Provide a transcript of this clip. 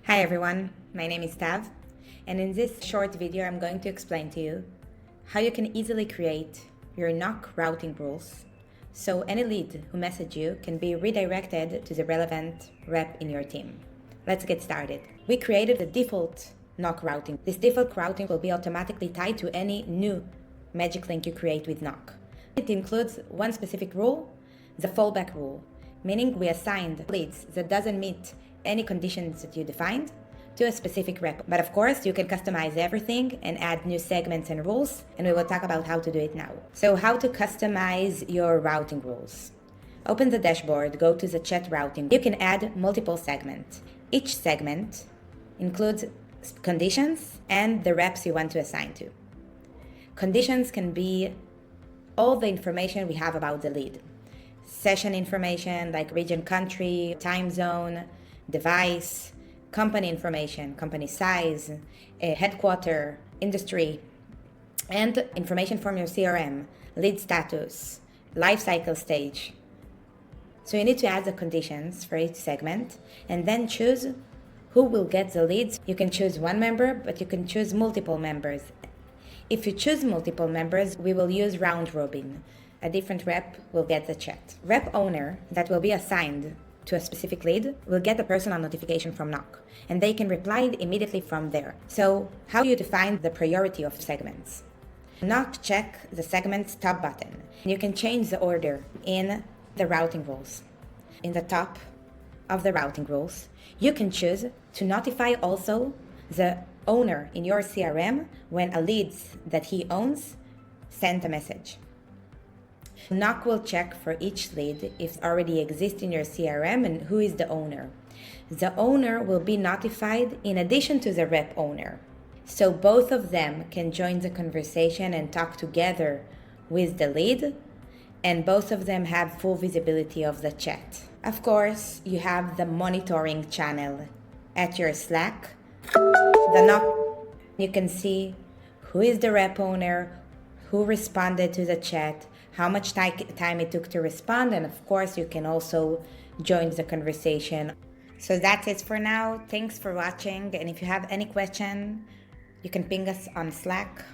Hi everyone, my name is Tav, and in this short video I'm going to explain to you how you can easily create your NOC routing rules so any lead who message you can be redirected to the relevant rep in your team. Let's get started. We created the default NOC routing. This default routing will be automatically tied to any new magic link you create with NOC. It includes one specific rule, the fallback rule, meaning we assigned leads that doesn't meet any conditions that you defined to a specific rep. But of course, you can customize everything and add new segments and rules, and we will talk about how to do it now. So how to customize your routing rules. Open the dashboard, go to the chat routing. You can add multiple segments. Each segment includes conditions and the reps you want to assign to. Conditions can be all the information we have about the lead. Session information like region, country, time zone, device, company information, company size, headquarter, industry, and information from your CRM, lead status, lifecycle stage. So you need to add the conditions for each segment and then choose who will get the leads. You can choose one member, but you can choose multiple members. If you choose multiple members, we will use round robin. A different rep will get the chat. Rep owner that will be assigned to a specific lead will get a personal notification from NOC, and they can reply immediately from there. So how do you define the priority of segments? NOC check the segment's top button. You can change the order in the routing rules. In the top of the routing rules, you can choose to notify also the owner in your CRM when a lead that he owns sent a message. NOC will check for each lead if it already exists in your CRM and who is the owner. The owner will be notified in addition to the rep owner. So both of them can join the conversation and talk together with the lead, and both of them have full visibility of the chat. Of course, you have the monitoring channel at your Slack. The NOC, you can see who is the rep owner, who responded to the chat, how much time it took to respond, and of course you can also join the conversation. So that's it for now. Thanks for watching, and if you have any question, you can ping us on Slack.